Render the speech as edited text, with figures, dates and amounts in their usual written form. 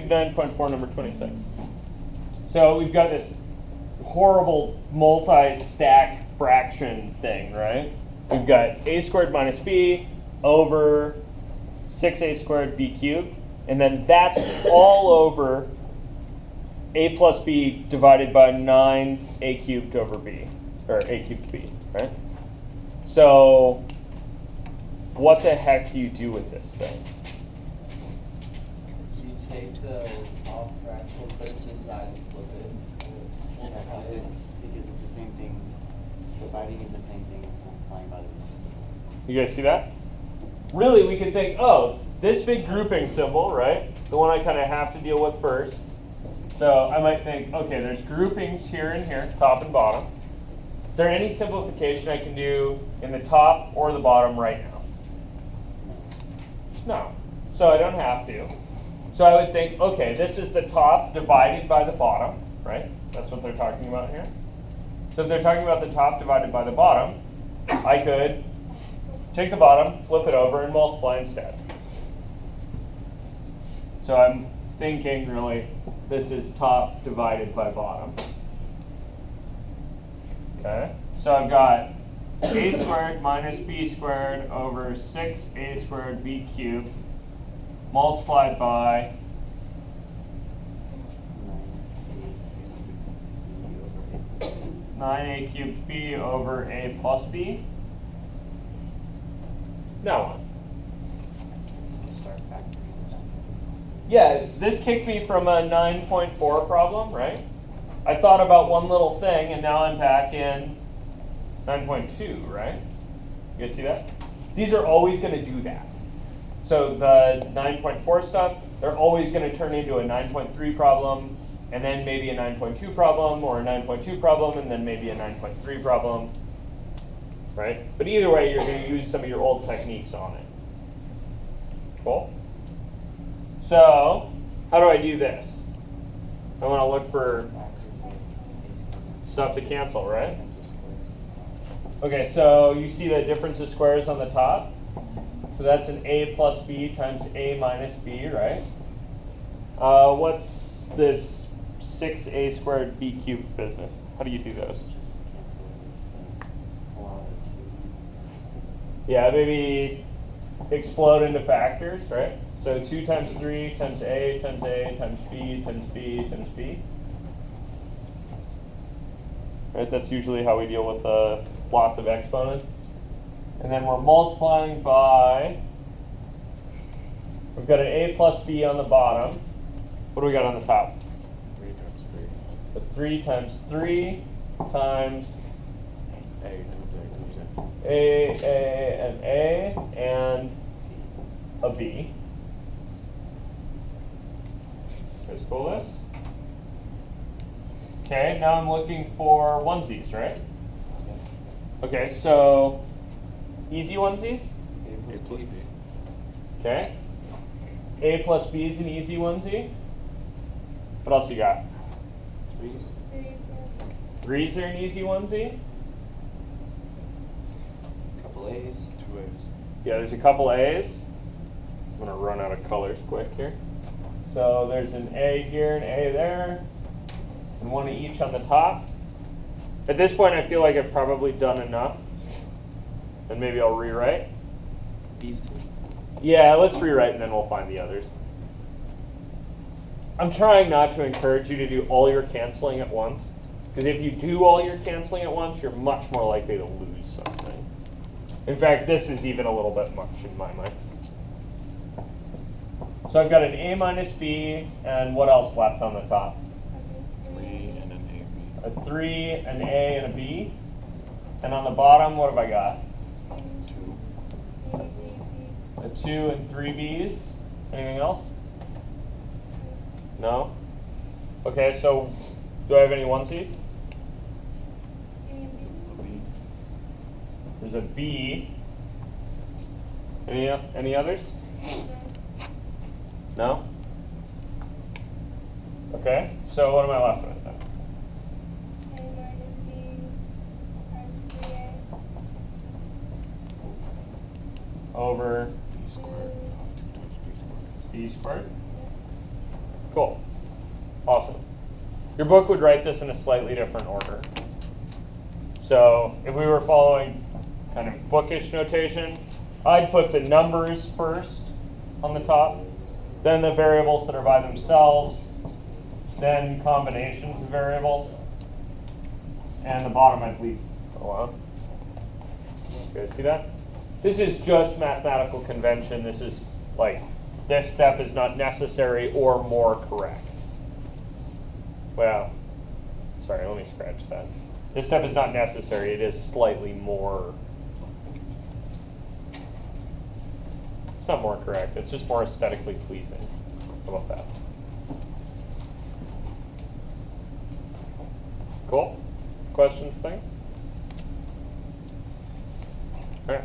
do 9.4, number 26. So we've got this horrible multi-stack fraction thing, right? We've got a squared minus b over 6a squared b cubed, and then that's all over a plus b divided by 9a cubed over b, or a cubed b, right? So what the heck do you do with this thing? So you take the off fraction, put it to the side, split it. Because it's the same thing. Dividing is the same thing as multiplying by the. You guys see that? Really, we could think, oh, this big grouping symbol, right? The one I kind of have to deal with first. So I might think, okay, there's groupings here and here, top and bottom. Is there any simplification I can do in the top or the bottom right now? No. So I don't have to. So I would think, okay, this is the top divided by the bottom, right? That's what they're talking about here. So if they're talking about the top divided by the bottom, I could take the bottom, flip it over, and multiply instead. So I'm thinking, really, this is top divided by bottom. Okay, so I've got a squared minus b squared over 6a squared b cubed multiplied by 9a cubed b over a plus b. Now what? Start factoring stuff. Yeah, this kicked me from a 9.4 problem, right? I thought about one little thing, and now I'm back in 9.2, right? You guys see that? These are always going to do that. So the 9.4 stuff, they're always going to turn into a 9.3 problem, and then maybe a 9.2 problem, or a 9.2 problem, and then maybe a 9.3 problem, right? But either way, you're going to use some of your old techniques on it. Cool? So, how do I do this? I want to look for stuff to cancel, right? Okay, so you see the difference of squares on the top? So that's an a plus b times a minus b, right? What's this 6a squared b cubed business? How do you do those? Yeah, maybe explode into factors, right? So 2 times 3 times a times a times b times b times b. Right, that's usually how we deal with lots of exponents. And then we're multiplying by, we've got an a plus b on the bottom. What do we got on the top? 3 times 3. The 3 times 3 times A times a, and a b. Let's pull this. Okay, now I'm looking for onesies, right? Okay, so easy onesies? A plus B. Okay. A plus B is an easy onesie. What else you got? 3s. 3s are an easy onesie. Couple A's. 2 A's. Yeah, there's a couple A's. I'm going to run out of colors quick here. So there's an A here, an A there, and one each on the top. At this point, I feel like I've probably done enough. And maybe I'll rewrite. B's too. Yeah, let's rewrite and then we'll find the others. I'm trying not to encourage you to do all your canceling at once. Because if you do all your canceling at once, you're much more likely to lose something. In fact, this is even a little bit much in my mind. So I've got an A minus B, and what else left on the top? 3 and an A, B. A 3, an A, and a B. And on the bottom, what have I got? 2. A 2 and 3 B's. Anything else? No? Okay, so do I have any onesies? A B. There's a B. Any others? No? Okay, so what am I left with then? Over B squared. 2 times B squared. B squared. Cool. Awesome. Your book would write this in a slightly different order. So if we were following kind of bookish notation, I'd put the numbers first on the top, then the variables that are by themselves, then combinations of variables, and the bottom I'd leave alone. You guys see that? This is just mathematical convention. This is like, this step is not necessary or more correct. Well, sorry, let me scratch that. This step is not necessary. It is slightly more. It's not more correct. It's just more aesthetically pleasing. How about that? Cool? Questions, things? All right.